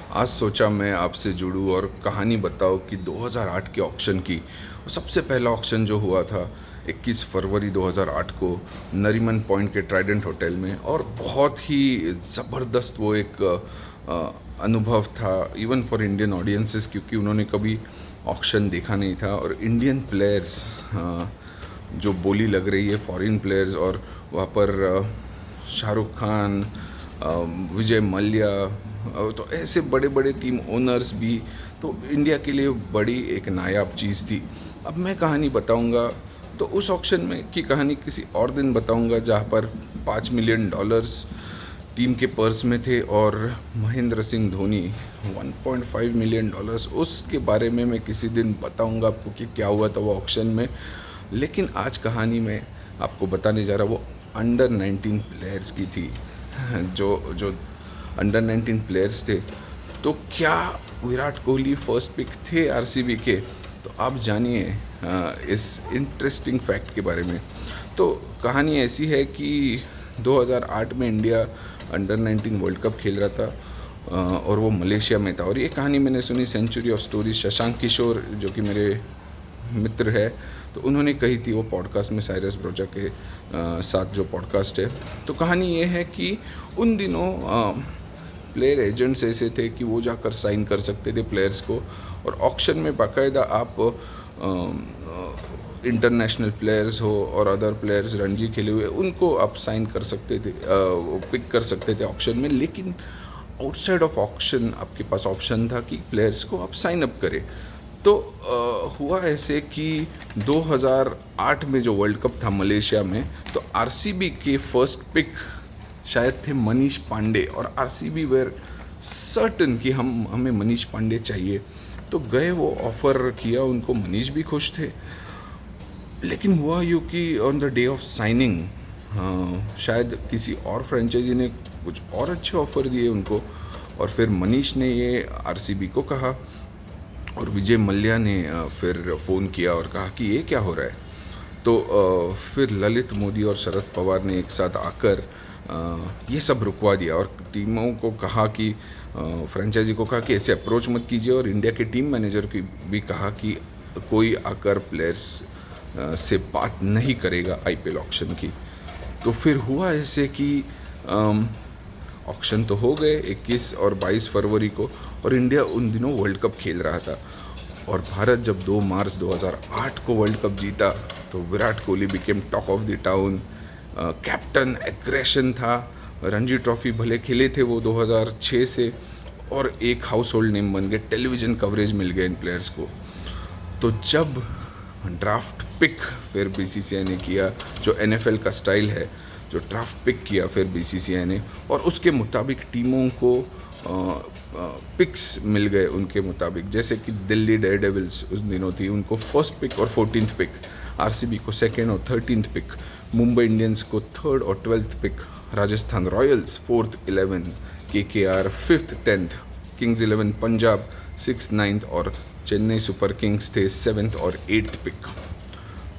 आज सोचा मैं आपसे जुड़ूं और कहानी बताऊं कि 2008 के ऑक्शन की। सबसे पहला ऑक्शन जो हुआ था 21 फरवरी 2008 को नरीमन पॉइंट के ट्राइडेंट होटल में, और बहुत ही ज़बरदस्त वो एक अनुभव था इवन फॉर इंडियन ऑडियंसेस, क्योंकि उन्होंने कभी ऑक्शन देखा नहीं था। और इंडियन प्लेयर्स जो बोली लग रही है फॉरेन प्लेयर्स, और वहाँ पर शाहरुख खान, विजय मल्ल्या, तो ऐसे बड़े बड़े टीम ओनर्स भी, तो इंडिया के लिए बड़ी एक नायाब चीज़ थी। अब मैं कहानी बताऊंगा, तो उस ऑक्शन में की कहानी किसी और दिन बताऊंगा, जहाँ पर $5 मिलियन टीम के पर्स में थे, और महेंद्र सिंह धोनी $1.5 मिलियन। उसके बारे में मैं किसी दिन बताऊंगा आपको कि क्या हुआ था वो ऑक्शन में। लेकिन आज कहानी में आपको बताने जा रहा वो अंडर 19 प्लेयर्स की थी। जो जो अंडर 19 प्लेयर्स थे, तो क्या विराट कोहली फर्स्ट पिक थे आरसीबी के? तो आप जानिए इस इंटरेस्टिंग फैक्ट के बारे में। तो कहानी ऐसी है कि 2008 में इंडिया अंडर 19 वर्ल्ड कप खेल रहा था, और वो मलेशिया में था। और ये कहानी मैंने सुनी सेंचुरी ऑफ स्टोरीज, शशांक किशोर जो कि मेरे मित्र है, तो उन्होंने कही थी वो पॉडकास्ट में, साइरस ब्रोजा के साथ जो पॉडकास्ट है। तो कहानी ये है कि उन दिनों प्लेयर एजेंट्स ऐसे थे कि वो जाकर साइन कर सकते थे प्लेयर्स को, और ऑक्शन में बाकायदा आप इंटरनेशनल प्लेयर्स हो और अदर प्लेयर्स रणजी खेले हुए, उनको आप साइन कर सकते थे, पिक कर सकते थे ऑक्शन में। लेकिन आउटसाइड ऑफ ऑक्शन आपके पास ऑप्शन था कि प्लेयर्स को आप साइन अप करें। तो हुआ ऐसे कि 2008 में जो वर्ल्ड कप था मलेशिया में, तो आरसीबी के फर्स्ट पिक शायद थे मनीष पांडे, और आरसीबी वेयर सर्टन कि हमें मनीष पांडे चाहिए। तो गए, वो ऑफ़र किया उनको, मनीष भी खुश थे। लेकिन हुआ यूँ कि on the day of signing शायद किसी और फ्रेंचाइजी ने कुछ और अच्छे ऑफ़र दिए उनको, और फिर मनीष ने ये आरसीबी को कहा, और विजय मल्ल्या ने फिर फ़ोन किया और कहा कि ये क्या हो रहा है। तो फिर ललित मोदी और शरद पवार ने एक साथ आकर ये सब रुकवा दिया, और टीमों को कहा कि फ्रेंचाइजी को कहा कि ऐसे अप्रोच मत कीजिए, और इंडिया के टीम मैनेजर की भी कहा कि कोई आकर प्लेयर्स से बात नहीं करेगा आईपीएल ऑक्शन की। तो फिर हुआ ऐसे कि ऑक्शन तो हो गए 21 और 22 फरवरी को, और इंडिया उन दिनों वर्ल्ड कप खेल रहा था। और भारत जब 2 मार्च 2008 को वर्ल्ड कप जीता, तो Virat Kohli became talk of the town. Captain aggression था, रणजी ट्रॉफी भले खेले थे वो 2006 से, और एक हाउस होल्ड नेम बन गए, टेलीविज़न कवरेज मिल गया इन प्लेयर्स को। तो जब ड्राफ्ट पिक फिर बीसीसीआई ने किया, जो एनएफएल का स्टाइल है, जो ड्राफ्ट पिक किया फिर बीसीसीआई ने, और उसके मुताबिक टीमों को पिक्स मिल गए उनके मुताबिक। जैसे कि दिल्ली डेयरडेविल्स उस दिनों थी, उनको फर्स्ट पिक और 14th पिक, आरसीबी को सेकेंड और 13th पिक, मुंबई इंडियंस को थर्ड और 12th pick, Rajasthan Royals 4th 11th, KKR 5th 10th, Kings 11 Punjab 6th 9th, और चेन्नई सुपर किंग्स थे 7th और 8th पिक।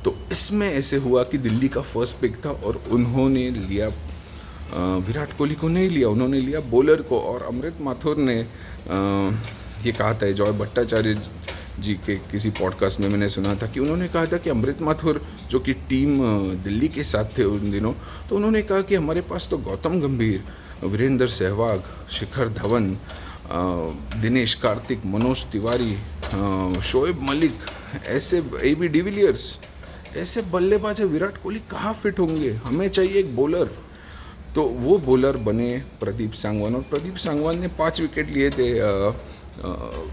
तो इसमें ऐसे हुआ कि दिल्ली का फर्स्ट पिक था, और उन्होंने लिया विराट कोहली को नहीं लिया, उन्होंने लिया बॉलर को। और अमृत माथुर ने ये कहा था, जॉय भट्टाचार्य जी के किसी पॉडकास्ट में मैंने सुना था कि उन्होंने कहा था कि अमृत माथुर जो कि टीम दिल्ली के साथ थे उन दिनों, तो उन्होंने कहा कि हमारे पास तो गौतम गंभीर, वीरेंद्र सहवाग, शिखर धवन, दिनेश कार्तिक, मनोज तिवारी, शोएब मलिक, ऐसे एबी डिविलियर्स, ऐसे बल्लेबाज है, विराट कोहली कहाँ फिट होंगे, हमें चाहिए एक बॉलर। तो वो बॉलर बने प्रदीप सांगवान, और प्रदीप सांगवान ने 5 विकेट लिए थे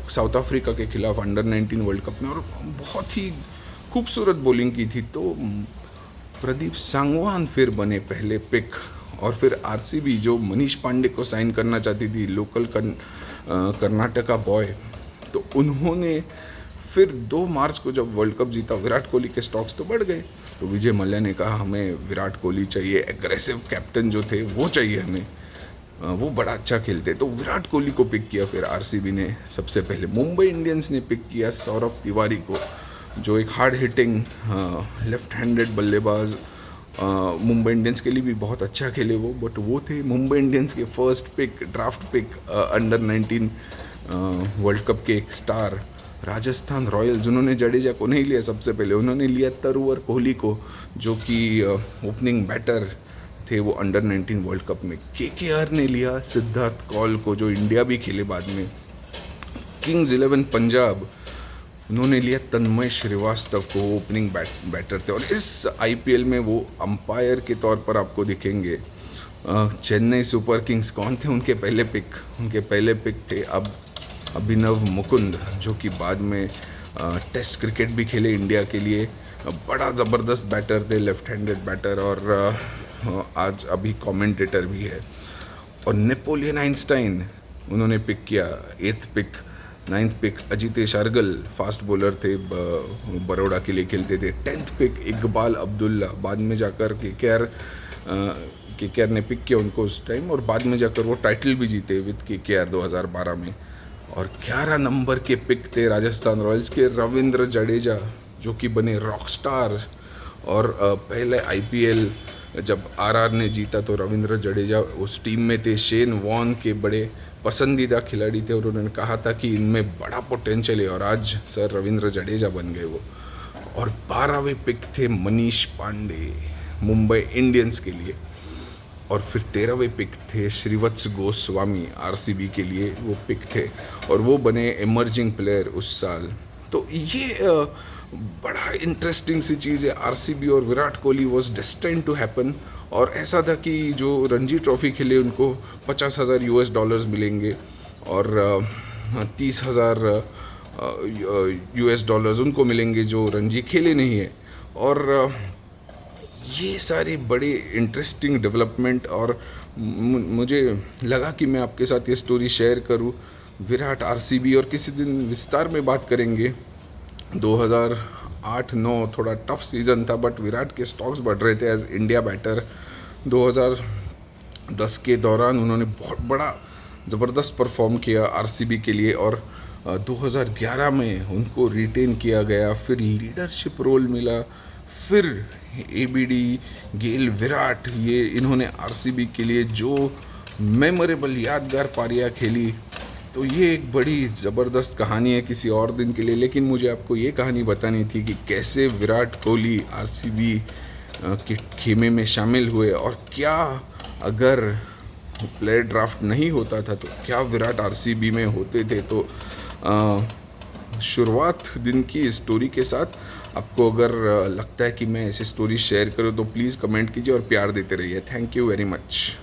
साउथ अफ्रीका के खिलाफ अंडर 19 वर्ल्ड कप में, और बहुत ही खूबसूरत बॉलिंग की थी। तो प्रदीप सांगवान फिर बने पहले पिक, और फिर आरसीबी जो मनीष पांडे को साइन करना चाहती थी, लोकल कर्नाटका बॉय, तो उन्होंने फिर 2 मार्च को जब वर्ल्ड कप जीता, विराट कोहली के स्टॉक्स तो बढ़ गए। तो विजय मल्ल्या ने कहा हमें विराट कोहली चाहिए, एग्रेसिव कैप्टन जो थे वो चाहिए हमें, वो बड़ा अच्छा खेलते। तो विराट कोहली को पिक किया फिर आरसीबी ने सबसे पहले। मुंबई इंडियंस ने पिक किया सौरभ तिवारी को, जो एक हार्ड हिटिंग लेफ्ट हैंडेड बल्लेबाज, मुंबई इंडियंस के लिए भी बहुत अच्छा खेले वो, बट वो थे मुंबई इंडियंस के first pick, draft pick, under 19 world cup के एक स्टार। राजस्थान रॉयल्स, उन्होंने जडेजा को नहीं लिया सबसे पहले, उन्होंने लिया तरुवर कोहली को, जो कि ओपनिंग बैटर थे वो अंडर 19 वर्ल्ड कप में। केकेआर ने लिया सिद्धार्थ कौल को, जो इंडिया भी खेले बाद में। किंग्स 11 पंजाब, उन्होंने लिया तन्मय श्रीवास्तव को, ओपनिंग बैटर थे, और इस आईपीएल में वो अंपायर के तौर पर आपको दिखेंगे। चेन्नई सुपर किंग्स, कौन थे उनके पहले पिक? उनके पहले पिक थे अब अभिनव मुकुंद, जो कि बाद में टेस्ट क्रिकेट भी खेले इंडिया के लिए। बड़ा ज़बरदस्त बैटर थे, लेफ्ट हैंडेड बैटर, और आज अभी कमेंटेटर भी है। और नेपोलियन आइंस्टाइन उन्होंने पिक किया, 8th pick. 9th pick Ajitesh Argal, fast bowler थे, बड़ौदा के लिए खेलते थे। 10th पिक इकबाल अब्दुल्ला, बाद में जाकर केकेआर ने पिक किया उनको उस टाइम, और बाद में जाकर वो टाइटल भी जीते विद केकेआर 2012 में। और 11 नंबर के पिक थे राजस्थान रॉयल्स के रविंद्र जडेजा, जो कि बने रॉक स्टार। और पहले आईपीएल जब आरआर ने जीता तो रविंद्र जडेजा उस टीम में थे, शेन वॉन के बड़े पसंदीदा खिलाड़ी थे, और उन्होंने कहा था कि इनमें बड़ा पोटेंशियल है, और आज सर रविंद्र जडेजा बन गए वो। और 12वें पिक थे मनीष पांडे, मुंबई इंडियंस के लिए। और फिर 13वें पिक थे श्रीवत्स गोस्वामी, आरसीबी के लिए वो पिक थे, और वो बने इमर्जिंग प्लेयर उस साल। तो ये बड़ा इंटरेस्टिंग सी चीज़ है। आरसीबी और Virat Kohli was destined to happen, और ऐसा था कि जो रणजी ट्रॉफी खेले उनको $50,000 मिलेंगे, और 30,000 $US उनको मिलेंगे जो रणजी खेले नहीं है। और ये सारी बड़ी इंटरेस्टिंग डेवलपमेंट, और मुझे लगा कि मैं आपके साथ ये स्टोरी शेयर करूं। विराट, आरसीबी, और किसी दिन विस्तार में बात करेंगे। 2008-9 थोड़ा टफ सीज़न था, बट विराट के स्टॉक्स बढ़ रहे थे एज इंडिया बैटर। 2010 के दौरान उन्होंने बहुत बड़ा ज़बरदस्त परफॉर्म किया आरसीबी के लिए, और 2011 में उनको रिटेन किया गया, फिर लीडरशिप रोल मिला, फिर एबीडी, गेल, विराट, ये इन्होंने आरसीबी के लिए जो मेमोरेबल यादगार पारियां खेली। तो ये एक बड़ी ज़बरदस्त कहानी है किसी और दिन के लिए, लेकिन मुझे आपको ये कहानी बतानी थी कि कैसे विराट कोहली आरसीबी के खेमे में शामिल हुए, और क्या अगर प्लेयर ड्राफ्ट नहीं होता था तो क्या विराट आरसीबी में होते थे। तो शुरुआत दिन की स्टोरी के साथ। आपको अगर लगता है कि मैं ऐसी स्टोरी शेयर करूं तो प्लीज़ कमेंट कीजिए और प्यार देते रहिए। Thank you very much.